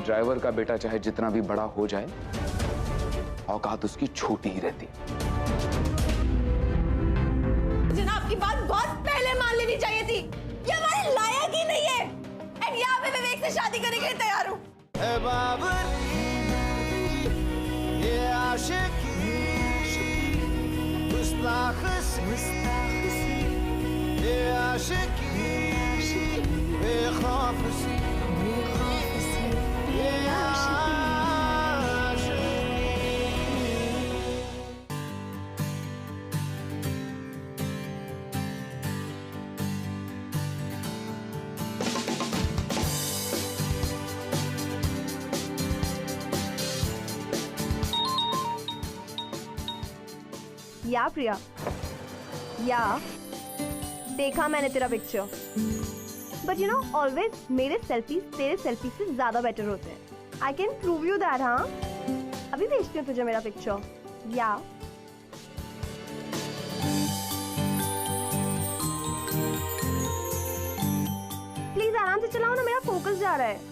Driver का बेटा चाहे जितना भी बड़ा हो जाए, औकात उसकी छोटी ही रहती। जनाब की बात बहुत पहले मान लेनी चाहिए थी। ये हमारे लायक ही नहीं है। एंड यहाँ पे विवेक से शादी करने के लिए तैयार हूँ। ये आशिकी, ये आशिकी, बेखौफसी, ये आशिकी। या प्रिया, या देखा मैंने तेरा picture, but you know always मेरे सेल्फीज तेरे सेल्फी से ज्यादा बेटर होते हैं। I can prove you that. हाँ, अभी भेजती हूँ तुझे मेरा पिक्चर। या प्लीज आराम से चलाओ ना, मेरा फोकस जा रहा है।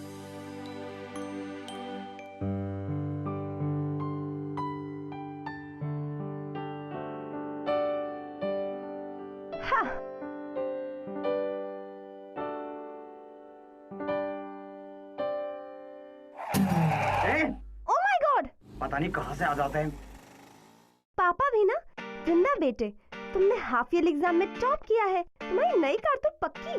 पता नहीं कहां से आ जाते हैं। पापा भी ना। जिंदा बेटे, तुमने हाफ ईयर एग्जाम में टॉप किया है। तुम्हारी नई कार तो पक्की।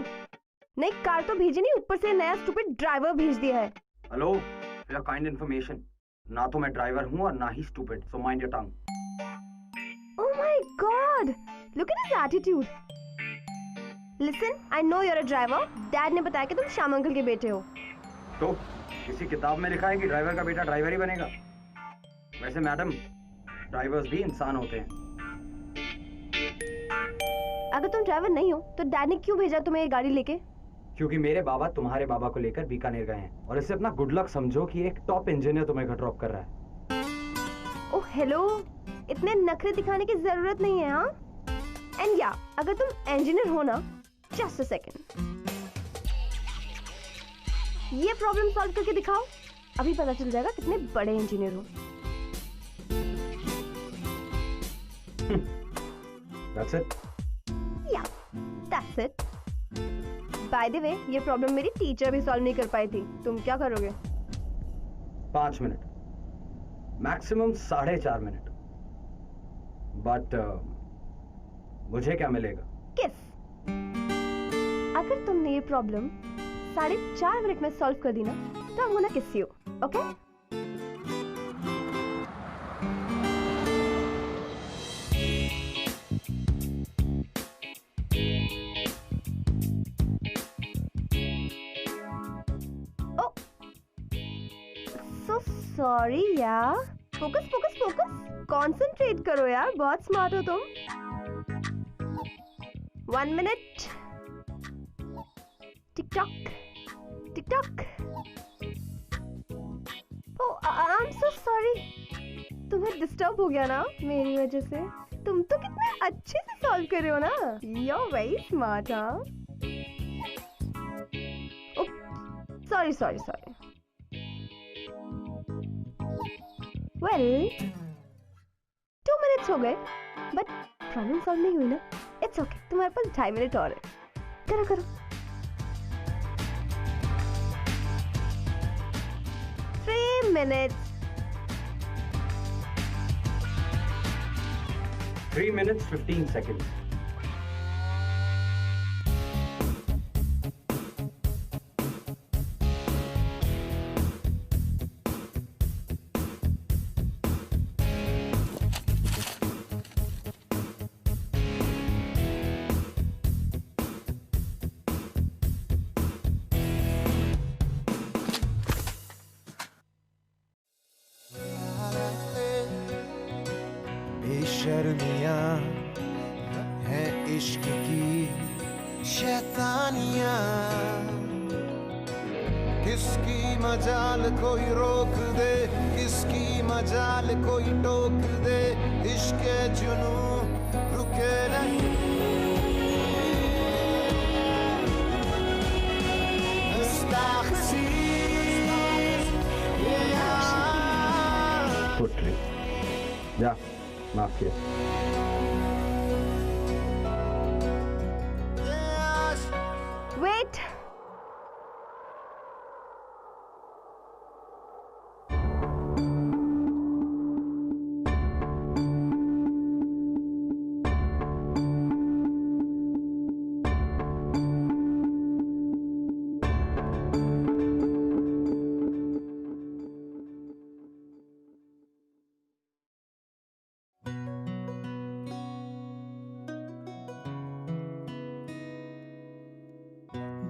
नई कार तो भेजी नहीं, ऊपर से नया स्टूपिड ड्राइवर भेज दिया है। Hello, for your kind information, ना तो मैं ड्राइवर हूँ और ना ही stupid, so mind your tongue. Oh my god, look at his attitude. Listen, I know you are a driver. Dad ने बताया कि तुम श्याम अंकल के बेटे हो। तो किसी किताब में लिखा है कि ड्राइवर का बेटा ड्राइवर ही बनेगा? वैसे मैडम, ड्राइवर्स भी इंसान होते हैं। अगर तुम ड्राइवर नहीं हो तो डैड ने क्यों भेजा तुम्हें ये गाड़ी लेके? क्योंकि मेरे बाबा तुम्हारे बाबा को लेकर बीकानेर गए हैं और इससे अपना गुड लक समझो कि एक टॉप इंजीनियर तुम्हें घर ड्रॉप कर रहा है। ओह हेलो, इतने नखरे दिखाने की जरूरत नहीं है। हाँ, एंड या अगर तुम इंजीनियर हो ना, जस्ट अ सेकंड, ये प्रॉब्लम सॉल्व करके दिखाओ, अभी पता चल जाएगा कितने बड़े इंजीनियर हो। That's it? Yeah, that's it. By the way, ये प्रॉब्लम मेरी टीचर भी सॉल्व नहीं कर पाई थी। तुम क्या करोगे? 5 मिनट, मैक्सिमम 4.5 मिनट। बट मुझे क्या मिलेगा? किस। अगर तुमने ये प्रॉब्लम 4.5 मिनट में सॉल्व कर दी ना, तो I'm gonna kiss you, okay? Sorry यार, फोकस फोकस फोकस, कंसंट्रेट करो यार, बहुत स्मार्ट हो तुम। 1 minute, tick tock tick tock. Oh I am so sorry, तुम्हें डिस्टर्ब हो गया ना मेरी वजह से। तुम तो कितने अच्छे से सॉल्व कर रहे हो ना, यू आर वेरी स्मार्ट। हाँ, sorry sorry sorry. Well 2 minutes हो गए, बट प्रॉब्लम सॉल्व नहीं हुई ना। इट्स ओके, तुम्हारे पास 2.5 मिनट और है। करो करो। 3 मिनट्स। 3 minutes 15 seconds. बेशर्मियां हैं इश्क की शैतानियां, किसकी मजाल कोई रोक दे, किसकी मजाल कोई टोक दे, इश्क जुनू रुके नहीं। गुस्ताखी किस। वेट,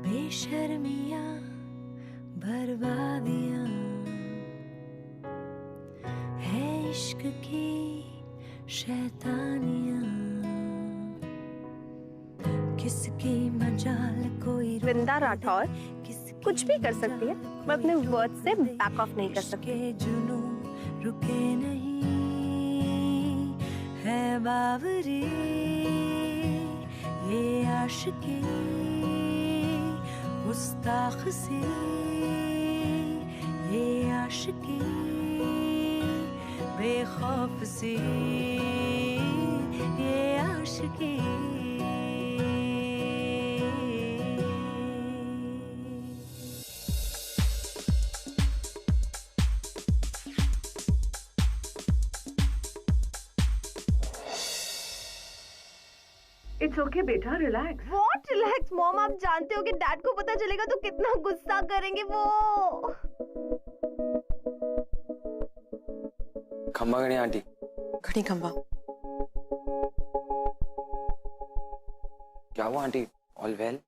बेशर्मियां बर्बादियां है इश्क की शैतानियां, किसकी मजाल कोई वृंदा राठौर कुछ भी कर सकती है, मैं अपने वर्ड से बैक ऑफ नहीं कर सकती। जुनू रुके नहीं है बावरी ये आशिकी गुस्ताख सी ये आशिकी बेखौफ सी ये आशिकी। इट्स ओके बेटा, रिलैक्स। What relax मॉम, आप जानते हो कि डैड को पता चलेगा तो कितना गुस्सा करेंगे वो। खम्बा गणी आंटी। खड़ी खंबा। क्या हुआ आंटी? All well?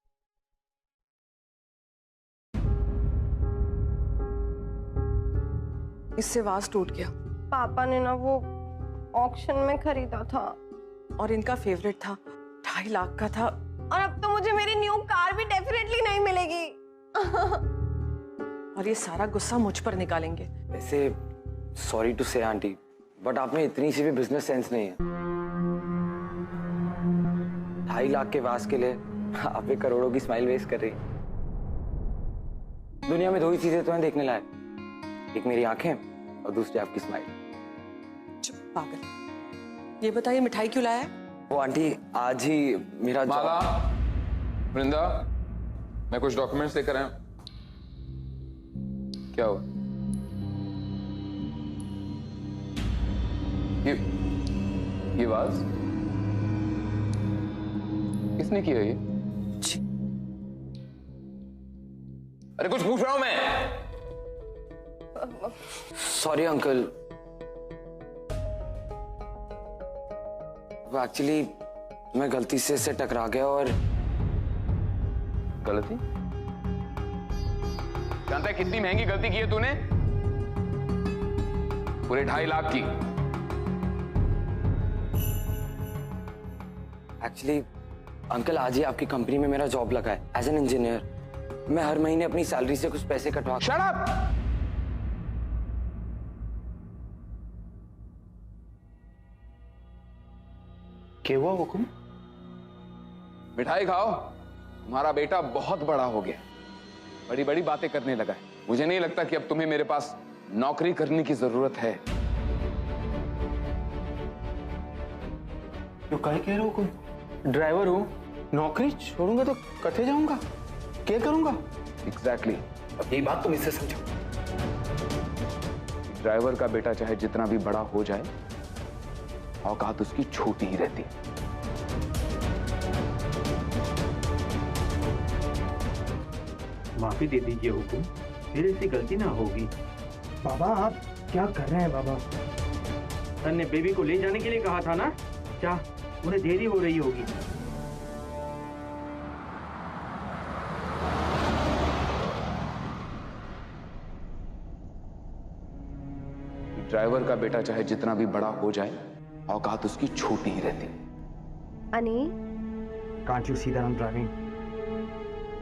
इससे वाज टूट गया पापा ने ना वो ऑक्शन में खरीदा था और इनका फेवरेट था, 2.5 लाख का था। और अब तो मुझे मेरी न्यू कार भी डेफिनेटली नहीं मिलेगी। और ये सारा गुस्सा मुझ पर निकालेंगे। वैसे सॉरी टू से आंटी, बट आप में इतनी सी भी बिजनेस सेंस नहीं है। 2.5 लाख के वास के लिए आप 1 करोड़ों की स्माइल वेस्ट कर रही हैं। दुनिया में 2 ही चीजें तो हैं देखने लायक, एक मेरी आंखें और दूसरी आपकी स्माइल। चुप पागल। ये बताइए मिठाई क्यों लाया है? वो आंटी आज ही मेरा माला, वृंदा, मैं कुछ डॉक्यूमेंट्स लेकर आया हूं। क्या हुआ? ये वाज किसने किया ये? अरे कुछ पूछ रहा हूं मैं। सॉरी अंकल, वो एक्चुअली मैं गलती से इससे टकरा गया। और गलती? जानता है कितनी महंगी गलती की है तूने? पूरे 2.5 लाख की। एक्चुअली अंकल आज ही आपकी कंपनी में मेरा जॉब लगा है एज एन इंजीनियर। मैं हर महीने अपनी सैलरी से कुछ पैसे कटवा। Shut up! क्या हुआ हुकुम? मिठाई खाओ, तुम्हारा बेटा बहुत बड़ा हो गया, बड़ी बड़ी बातें करने लगा है। मुझे नहीं लगता कि अब तुम्हें मेरे पास नौकरी करने की जरूरत है। तो क्या कह रहे हो हुकुम? ड्राइवर हूँ, नौकरी छोड़ूंगा तो कथे जाऊंगा, क्या करूंगा? एग्जैक्टली। अब यही बात तुम इससे समझो। ड्राइवर का बेटा चाहे जितना भी बड़ा हो जाए, औकात उसकी छोटी ही रहती है। माफी दे दीजिए हुकुम, फिर ऐसी गलती ना होगी। बाबा आप क्या कर रहे हैं बाबा? सर ने बेबी को ले जाने के लिए कहा था ना, क्या उन्हें देरी हो रही होगी? ड्राइवर का बेटा चाहे जितना भी बड़ा हो जाए, औकात उसकी छोटी ही रहती है। अनी, can't you see that I am driving?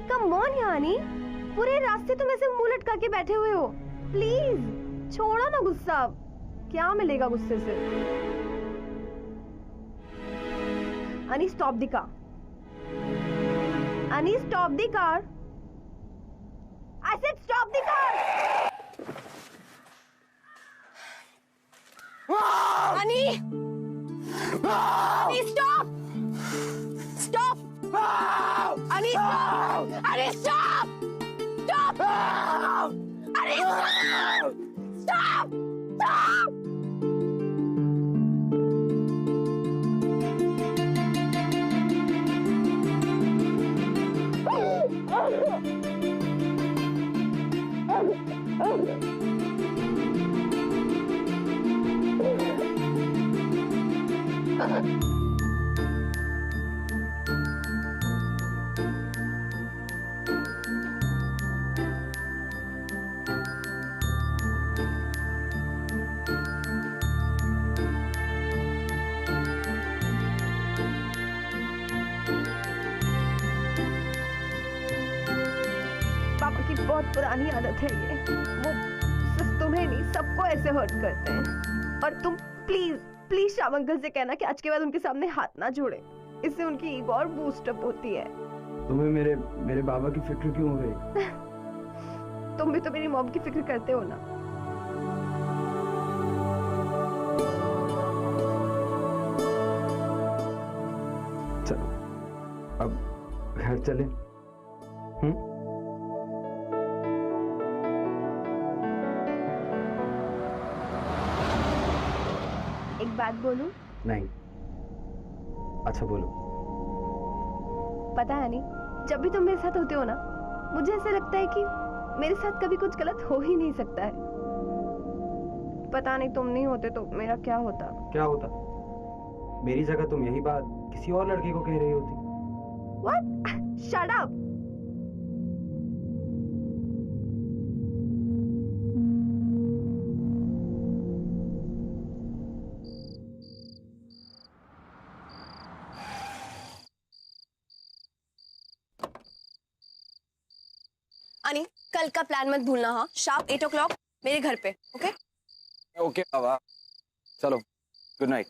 Come on यानी, पूरे रास्ते तुम ऐसे मुंह लटका के बैठे हुए हो। प्लीज छोड़ो ना गुस्सा, क्या मिलेगा गुस्से से? अनी स्टॉप द कार। अनी stop the car. I said stop the car. अनी अरे stop! Stop! अरे stop! Stop! पापा की बहुत पुरानी आदत है ये। वो सिर्फ तुम्हें नहीं, सबको ऐसे हर्ट करते हैं। और तुम प्लीज प्लीज श्याम अंकल से कहना कि आज के बाद उनके सामने हाथ ना जोड़े। इससे उनकी ईगो और बूस्ट अप होती है। तुम्हें मेरे बाबा की फिक्र क्यों हो गई? तुम भी तो मेरी मॉम की फिक्र करते हो ना। चलो अब घर चले। एक बात बोलूं? नहीं। अच्छा बोलो। पता है नहीं, जब भी तुम मेरे साथ होते हो ना, मुझे ऐसा लगता है कि मेरे साथ कभी कुछ गलत हो ही नहीं सकता है। पता नहीं तुम नहीं होते तो मेरा क्या होता। क्या होता? मेरी जगह तुम यही बात किसी और लड़के को कह रही होती। What? Shut up! अनी, कल का प्लान मत भूलना। हाँ, शार्प 8 o'clock मेरे घर पे। ओके? ओके बाबा, चलो। Good night.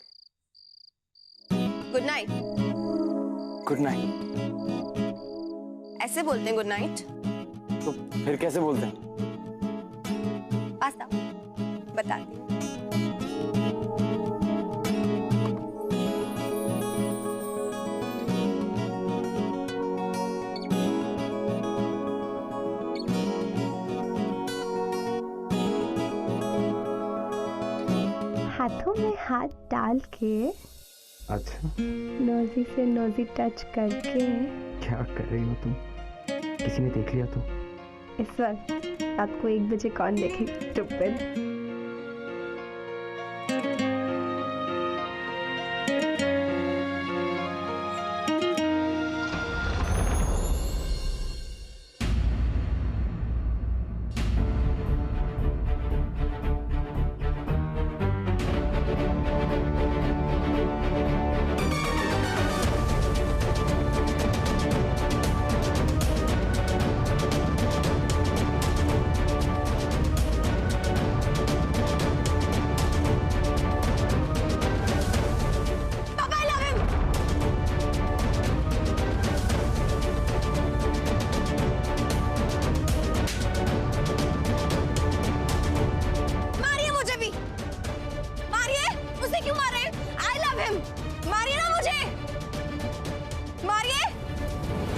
Good night. Good night. ऐसे बोलते हैं गुड नाइट? तो फिर कैसे बोलते हैं? पास्ता बताती हूँ। हाथों में हाथ डाल के, अच्छा, नोजी से नोजी टच करके। क्या कर रही हो तुम? किसी ने देख लिया तो? इस वक्त रात को 1 बजे कौन देखेगा? स्टूपिड।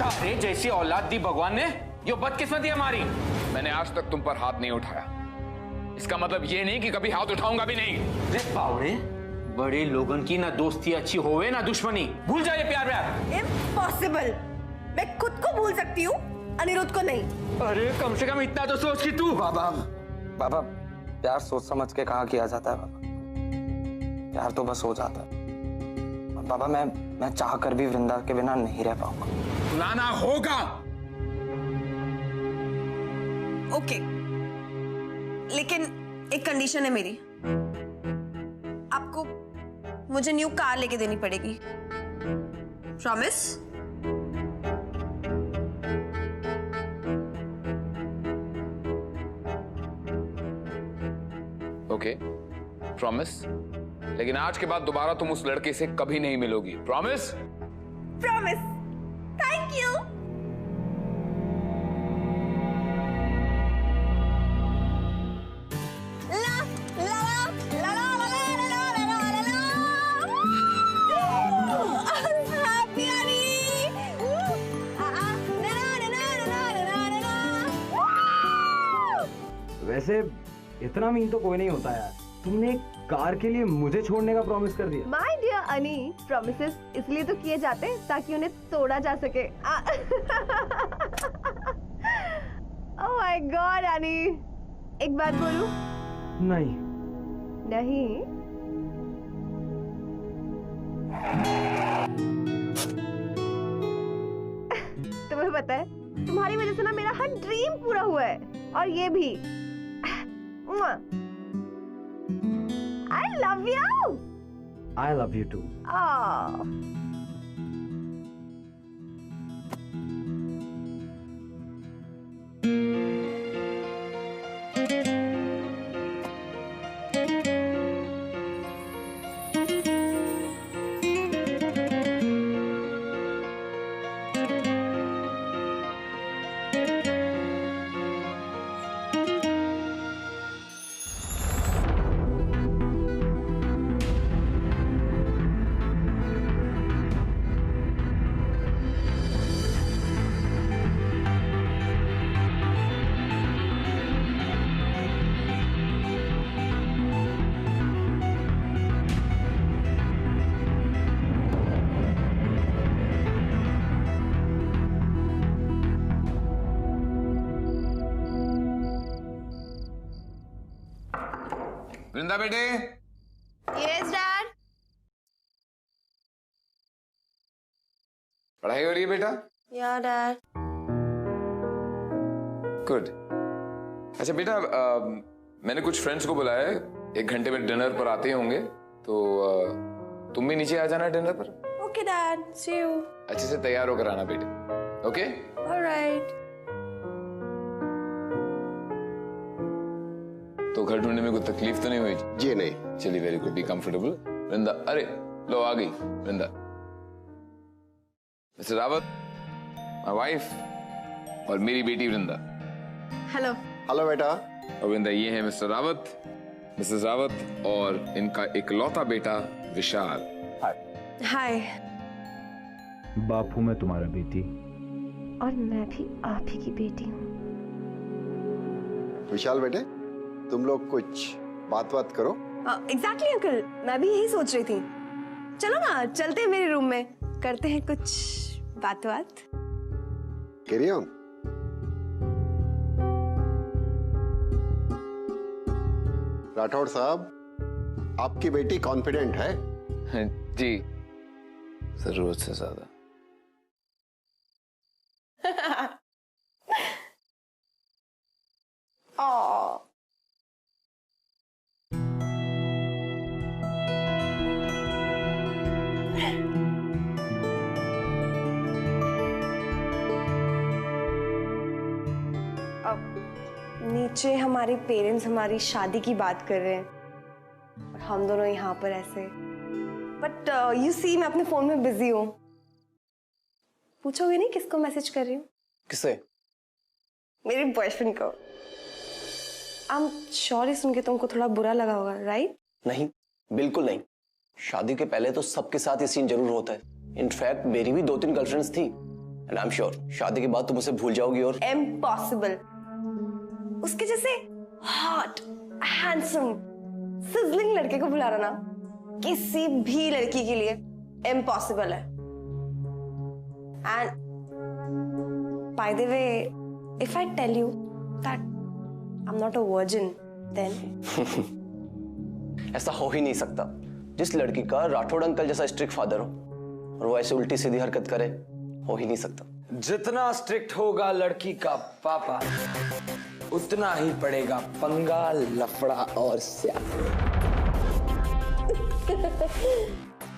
अरे जैसी औलाद दी भगवान ने, यो बदकिस्मती हमारी। मैंने आज तक तुम पर हाथ नहीं उठाया, इसका मतलब ये नहीं कि कभी हाथ उठाऊंगा भी नहीं। रे पावड़े, बड़े लोगन की ना दोस्ती अच्छी होवे ना दुश्मनी। भूल जाए प्यार व्यार। इम्पॉसिबल। मैं खुद को भूल सकती हूँ, अनिरुद्ध को नहीं। अरे कम से कम इतना तो सोच कि तू। बाबा बाबा, प्यार सोच समझ के कहा किया जाता है बाबा। प्यार तो बस हो जाता है। और बाबा मैं चाह कर भी वृंदा के बिना नहीं रह पाऊंगा। बुलाना होगा। ओके, लेकिन एक कंडीशन है मेरी। आपको मुझे न्यू कार लेके देनी पड़ेगी। प्रॉमिस? Okay, promise. लेकिन आज के बाद दोबारा तुम उस लड़के से कभी नहीं मिलोगी। प्रॉमिस? प्रॉमिस। Thank you. वैसे इतना मीन तो कोई नहीं होता यार। तुमने एक कार के लिए मुझे छोड़ने का प्रॉमिस कर दिया। माय डियर अनी, प्रॉमिसेस इसलिए तो किए जाते हैं ताकि उन्हें तोड़ा जा सके। ओह माय गॉड अनी, एक बात बोलूं? नहीं। नहीं? तुम्हें पता है तुम्हारी वजह से ना मेरा हर ड्रीम पूरा हुआ है, और ये भी। I love you. I love you too. Oh. वृंदा बेटे। Yes dad. पढ़ाई हो रही है बेटा? या डैड। गुड। अच्छा बेटा, मैंने कुछ फ्रेंड्स को बुलाया है, 1 घंटे में डिनर पर आते होंगे, तो तुम भी नीचे आ जाना डिनर पर। Okay dad, see you. अच्छे से तैयार होकर आना बेटे। ओके? ऑलराइट। तो घर ढूंढने में कोई तकलीफ तो नहीं हुई? जी नहीं। चलिए, वेरी गुड, बी कंफर्टेबल। वृंदा, अरे लो आ गई वृंदा। मिस्टर रावत, माय वाइफ, और मेरी बेटी वृंदा। हेलो। हेलो बेटा। और वृंदा, ये है मिस्टर रावत, मिसेस रावत, और इनका इकलौता बेटा विशाल। हाय। बापू, मैं तुम्हारा बेटी। और मैं भी आप ही की बेटी हूँ। विशाल बेटे, तुम लोग कुछ बात करो। एग्जैक्टली अंकल, मैं भी यही सोच रही थी। चलो ना, चलते हैं मेरे रूम में, करते हैं कुछ बात। Carry on. राठौड़ साहब, आपकी बेटी कॉन्फिडेंट है? जी, जरूरत से ज्यादा। नीचे हमारे पेरेंट्स हमारी शादी की बात कर रहे हैं और हम दोनों यहाँ पर ऐसे। बट यू सी, मैं अपने फोन में बिजी हूँ। पूछोगे नहीं किसको मैसेज कर रही हूँ? किसे? मेरे बॉयफ्रेंड को। I'm sure ही सुन के तुमको थोड़ा बुरा लगा होगा, राइट? नहीं, बिल्कुल नहीं। शादी के पहले तो सबके साथ ये सीन जरूर होता है। इनफैक्ट मेरी भी 2-3 गर्लफ्रेंड्स थी, एंड आई एम श्योर शादी के बाद तुम उसे भूल जाओगी। और इम्पॉसिबल। उसके जैसे हॉट, हैंडसम, सिजलिंग लड़के को भुला रहा ना किसी भी लड़की के लिए इम्पॉसिबल है। And by the way, if I tell you that I am not a virgin, then ऐसा हो ही नहीं सकता। जिस लड़की का राठौड़ अंकल जैसा स्ट्रिक्ट फादर हो और वो ऐसे उल्टी सीधी हरकत करे, हो ही नहीं सकता। जितना स्ट्रिक्ट होगा लड़की का पापा, उतना ही पड़ेगा पंगा, लफड़ा और स्याह।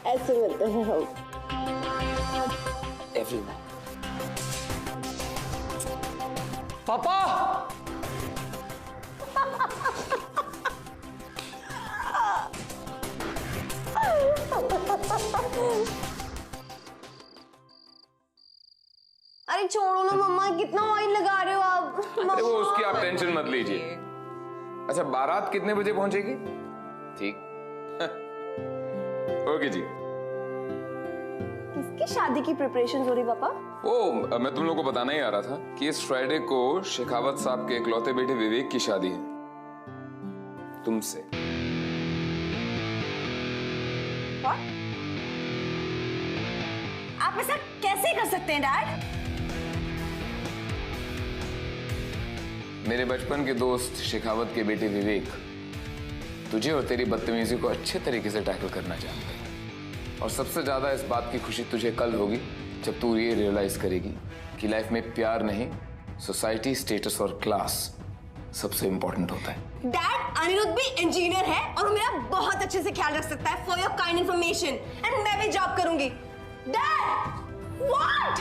ऐसे मिलते हैं हम। एवरीवन। पापा! अरे छोड़ो ना मम्मा, कितना ऑयल लगा रहे हो आप? अरे वो उसकी आप टेंशन मत लीजिए। अच्छा, बारात कितने बजे पहुंचेगी? ठीक। ओके जी। किसकी शादी की प्रिपरेशन हो रही पापा? मैं तुम लोगों को बताना ही आ रहा था कि इस फ्राइडे को शेखावत साहब के इकलौते बेटे विवेक की शादी है। तुमसे। आप ऐसा कैसे कर सकते हैं डैड? मेरे बचपन के दोस्त शेखावत के बेटे विवेक तुझे और तेरी बदतमीजी को अच्छे तरीके से टैकल करना जानते हैं, और सबसे ज्यादा इस बात की खुशी तुझे कल होगी जब तू ये रियलाइज करेगी कि लाइफ में प्यार नहीं, सोसाइटी, स्टेटस और क्लास सबसे इंपॉर्टेंट होता है। डैड, अनिरुद्ध भी इंजीनियर है और वो मेरा बहुत अच्छे से ख्याल रख सकता है। For your kind information, and मैं भी जॉब करूंगी। Dad, what?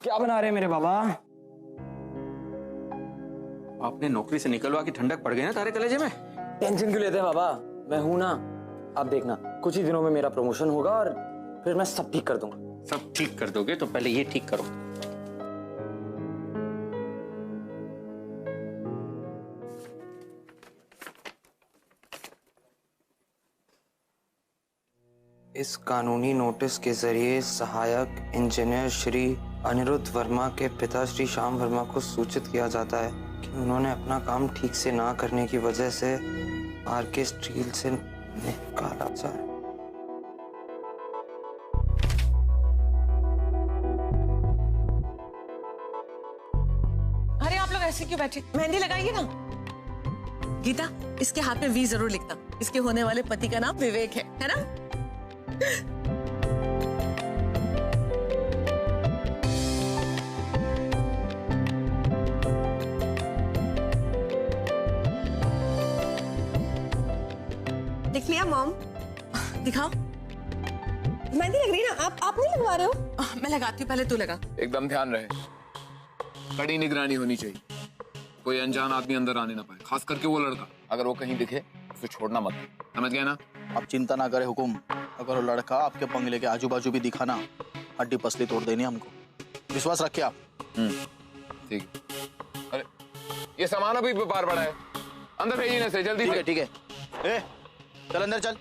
क्या बना रहे हैं मेरे बाबा? आपने नौकरी से निकलवा की ठंडक पड़ गई ना तारे कलेजे में। टेंशन क्यों लेते हैं बाबा, मैं हूं ना। आप देखना कुछ ही दिनों में मेरा प्रमोशन होगा और फिर मैं सब ठीक कर दूंगा। सब ठीक कर दोगे तो पहले ये ठीक करो। इस कानूनी नोटिस के जरिए सहायक इंजीनियर श्री अनिरुद्ध वर्मा के पिता श्री श्याम वर्मा को सूचित किया जाता है कि उन्होंने अपना काम ठीक से ना करने की वजह से आरके स्टील से निकाला जाए। अरे आप लोग ऐसे क्यों बैठे? मेहंदी लगाएंगे ना? गीता, इसके हाथ में वी जरूर लिखना। इसके होने वाले पति का नाम विवेक है ना? देख लिया मॉम? दिखाओ। मेहंदी लग रही है ना? आप नहीं लगवा रहे हो? मैं लगाती हूँ, पहले तू लगा। एकदम ध्यान रहे, कड़ी निगरानी होनी चाहिए, कोई अनजान आदमी अंदर आने ना पाए, खास करके वो लड़का। अगर वो कहीं दिखे उसे छोड़ना मत, समझ गए ना? आप चिंता ना करें हुकुम, अगर वो लड़का आपके बंगले के आजू बाजू भी दिखा ना, हड्डी पसली तोड़ देनी हमको। विश्वास रखिए आप। ठीक। अरे ये सामान अभी बाहर पड़ा है, अंदर भेजिए ना से जल्दी से। ठीक है। ए, चल अंदर चल,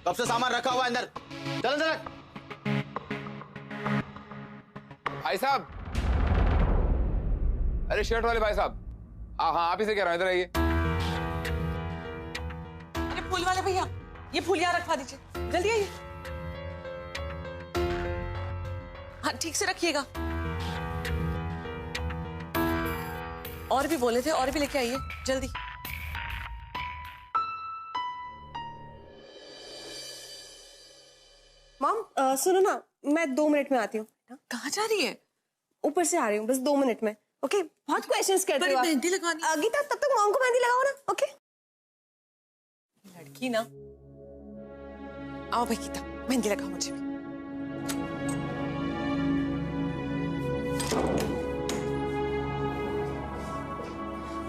कब से सामान रखा हुआ है अंदर, चल अंदर। भाई साहब, अरे शर्ट वाले भाई साहब, हाँ आप ही से कह रहा हूं, इधर आइए। अरे फूल वाले भैया, ये फूल यहाँ रखवा दीजिए, जल्दी आइए। हाँ ठीक से रखिएगा। और भी बोले थे, और भी लेके आइए जल्दी। मॉम सुनो ना, मैं 2 मिनट में आती हूँ। कहाँ जा रही है? ऊपर से आ रही हूँ, बस 2 मिनट में। ओके, बहुत क्वेश्चंस करते हो। मेहंदी लगवानी। गीता, तब तक मॉम को मेहंदी लगाओ ना। ओके लड़की ना। आओ भाई गीता, मेहंदी लगाओ मुझे भी।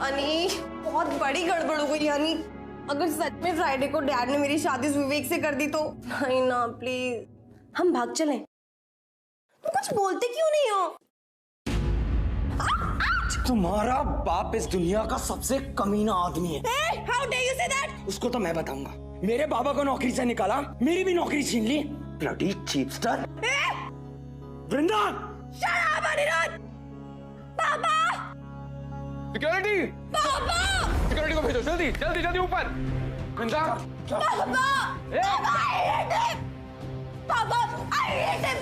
अनी, बहुत बड़ी गड़बड़ हो गई अनी। अगर सच में फ्राइडे को डैड ने मेरी शादी विवेक से कर दी तो? नहीं ना, प्लीज हम भाग चलें। तुम कुछ बोलते क्यों नहीं हो? तुम्हारा बाप इस दुनिया का सबसे कमीना आदमी है। How dare you say that? उसको तो मैं बताऊंगा। मेरे बाबा को नौकरी से निकाला, मेरी भी नौकरी छीन ली। Bloody cheapster. Vrinda! Shut up, Aniruddh! पापा! सिक्योरिटी! पापा! सिक्योरिटी को भेजो जल्दी जल्दी जल्दी ऊपर। वृंदा! पापा! पापा, I hate him! पापा, I hate him!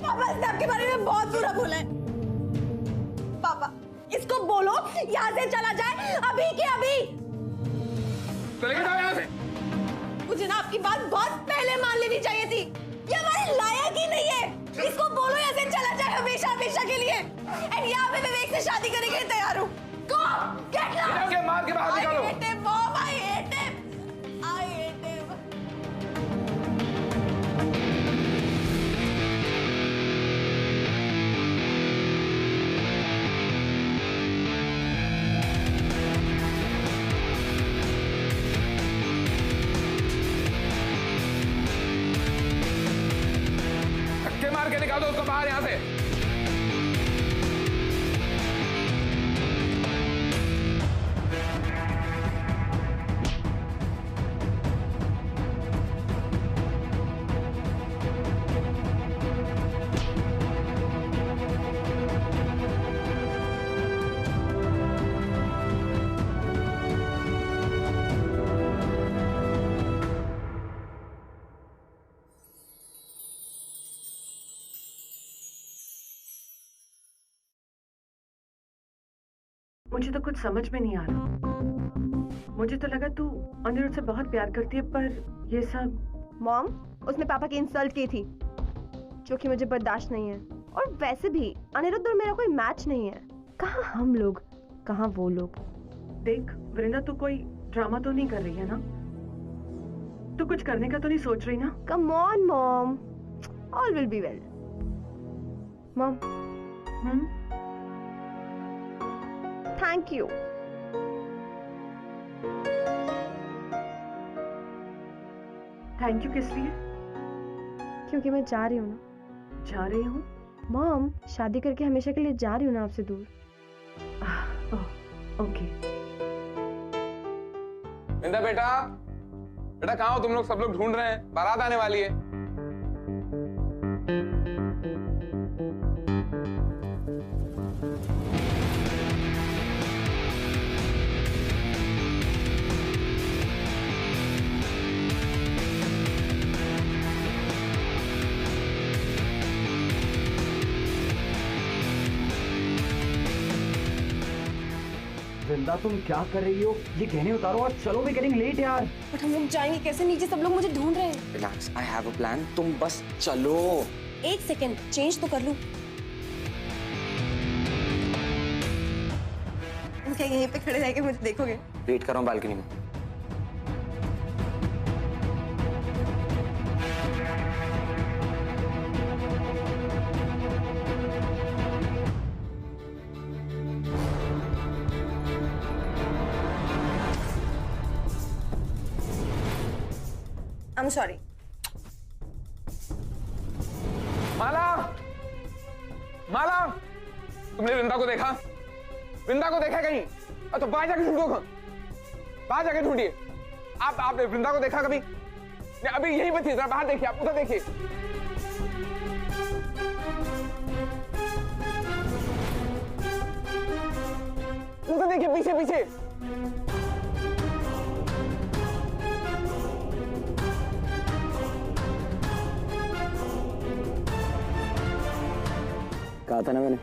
पापा, इसने आपके बारे में बहुत बुरा बोला है। पापा, इसको बोलो यहाँ से चला जाए, अभी के अभी। चले जाओ यहाँ से। मुझे ना आपकी बात बहुत पहले मान लेनी चाहिए थी। ये हमारे लायक ही नहीं है। इसको बोलो यहाँ से चला जाए हमेशा हमेशा के लिए। एंड यहाँ पे विवेक से शादी करने के लिए तैयार हूँ। Go, get lost! मार के बाहर निकालो। I hate him, Mom, I hate him. I hate him. धक्के मार के निकाल दो उसको बाहर यहाँ से। मुझे तो कुछ समझ में नहीं आ रहा। मुझे तो लगा तू अनिरुद्ध से बहुत प्यार करती है, पर ये सब। मॉम, उसने पापा की इंसल्ट की थी, जो कि मुझे बर्दाश्त नहीं है। और वैसे भी अनिरुद्ध और मेरा कोई मैच नहीं है। कहाँ हम लोग, कहाँ वो लोग। देख वृंदा, तू कोई ड्रामा तो नहीं कर रही है ना? तू कुछ करने का तो नहीं सोच रही ना? Come on mom, all will be well. Mom, thank you. Thank you किस लिए? क्योंकि मैं जा रही हूँ ना। जा रही हूँ? मॉम, शादी करके हमेशा के लिए जा रही हूँ ना आपसे दूर। ओके। बिंदा बेटा, बेटा कहाँ हो तुम लोग? सब लोग ढूंढ रहे हैं, बारात आने वाली है। वृंदा तुम क्या कर रही हो? ये गहने उतारो और चलो, भी गेटिंग लेट यार। बट हम लोग जाएंगे कैसे? नीचे सब लोग मुझे ढूंढ रहे हैं। Relax, I have a plan, तुम बस चलो। एक सेकेंड, चेंज तो कर लूं। क्या यहीं पे खड़े रह के मुझे देखोगे? वेट कर रहा हूँ बालकनी में। I'm sorry. माला, माला, तुमने वृंदा को देखा? वृंदा को देखा कहीं? तो बाहर जाके ढूंढो, बाहर जाके ढूंढिए। आपने वृंदा को देखा कभी? अभी यही बची, जरा बाहर देखिए, आप उधर देखिए। उधर देखिए, पीछे पीछे। कहा था ना मैंने,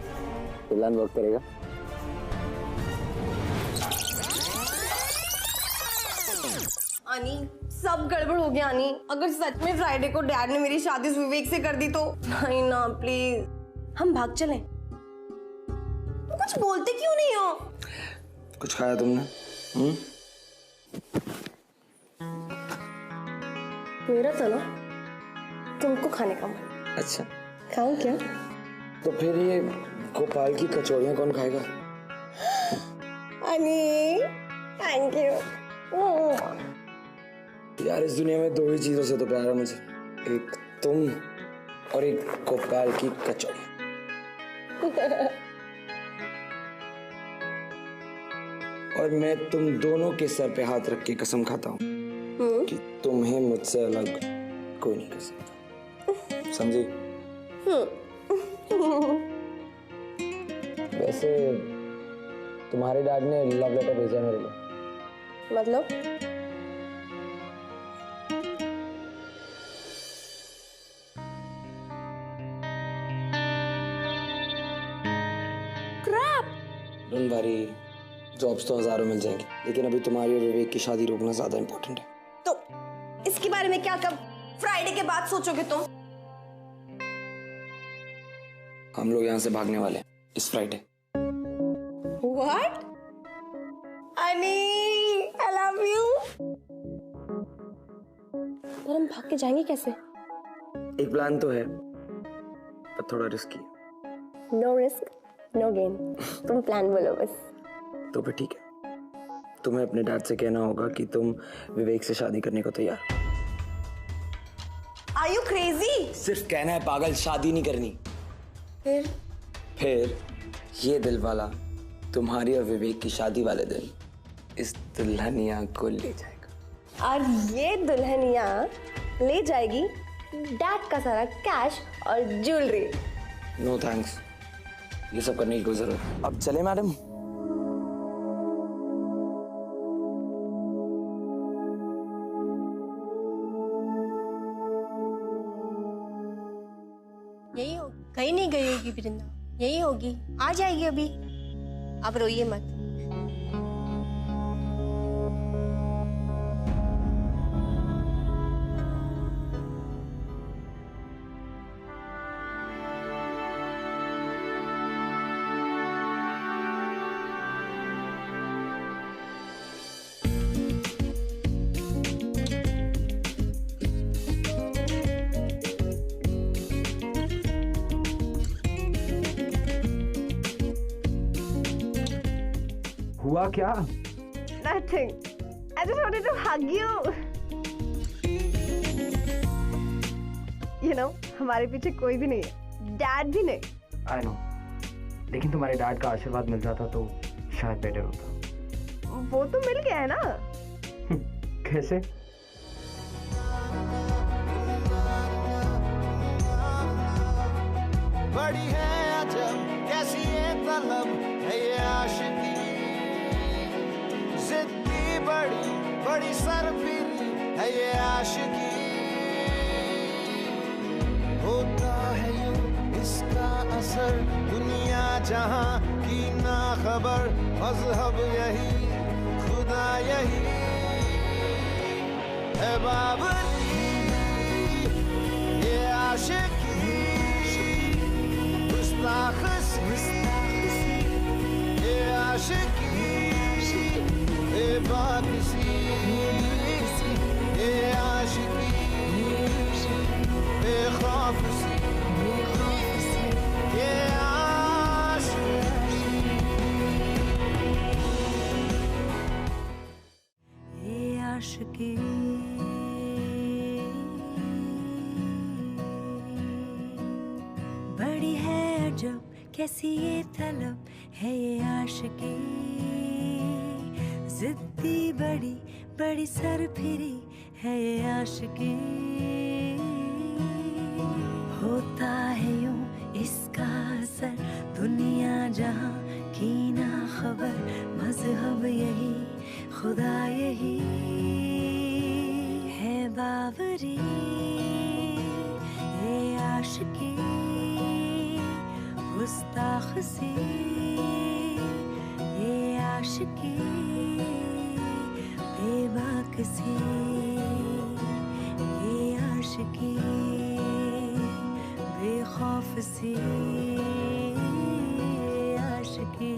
प्लान वर्क करेगा। आनी, सब गड़बड़ हो गया आनी। अगर सच में फ्राइडे को डैड ने मेरी शादी विवेक से कर दी तो? नहीं ना, प्लीज हम भाग चलें। तुम कुछ बोलते क्यों नहीं हो? कुछ खाया तुमने? मेरा तो ना तुमको खाने का मन। अच्छा, खाऊं क्या? तो फिर ये गोपाल की कचौड़ियाँ कौन खाएगा? अनी, थैंक यू। यार इस दुनिया में दो ही चीजों से तो प्यार है मुझे, एक तुम और एक गोपाल की कचौड़ी। और मैं तुम दोनों के सर पे हाथ रख के कसम खाता हूँ कि तुम्हें मुझसे अलग कोई नहीं कर सकता, समझी? वैसे तुम्हारे डैड ने लव लेटर भेजा मेरे लिए। मतलब? डोंट वरी, जॉब्स तो हजारों मिल जाएंगी, लेकिन अभी तुम्हारी और विवेक की शादी रोकना ज्यादा इंपॉर्टेंट है। तो इसके बारे में क्या कब फ्राइडे के बाद सोचोगे तुम? हम लोग यहाँ से भागने वाले हैं इस फ्राइडे। What? अनी, I love you. पर हम भाग के जाएंगे कैसे? एक प्लान तो है, पर थोड़ा रिस्की है। No risk, no gain. तुम प्लान बोलो बस। तो फिर ठीक है, तुम्हें अपने डैड से कहना होगा कि तुम विवेक से शादी करने को तैयार। Are you crazy? सिर्फ कहना है पागल, शादी नहीं करनी। फिर ये दिल वाला तुम्हारी और विवेक की शादी वाले दिन इस दुल्हनिया को ले जाएगा। और ये दुल्हनिया ले जाएगी डैड का सारा कैश और ज्वेलरी। नो थैंक्स, ये सब करने की कोई जरूरत। अब चले मैडम? यही होगी, कहीं नहीं गई होगी वृंदा, यही होगी, आ जाएगी अभी। आप रोइए मत, हुआ क्या? Nothing. I just wanted to hug you. You know, हमारे पीछे कोई भी नहीं है, डैड भी नहीं. I know. लेकिन तुम्हारे डैड का आशीर्वाद मिल जाता तो शायद बेटर होता. वो तो मिल गया है ना. कैसे? बड़ी है अजब कैसी ये तलब है ये आशिकी, जिद्दी बड़ी बड़ी सरफिरी है ये आशिकी, होता है यूं इसका असर दुनिया जहां की ना खबर, मजहब यही खुदा यही है बाबरी, ये आशिकी गुस्ताखी, ये आशिकी बेबाकसी, ये आशिकी बेखौफसी, ये आशिकी बड़ी है अजब कैसी ये तलब है ये आशिकी, जिद्दी बड़ी बड़ी सरफिरी है ये आशिकी, होता है यूं इसका असर दुनिया जहां की ना खबर, मजहब यही खुदा यही है बावरी, ये आशिकी गुस्ताखी, ये आशिकी बेबाकसी, ये आशिकी बेखौफसी, ये आशिकी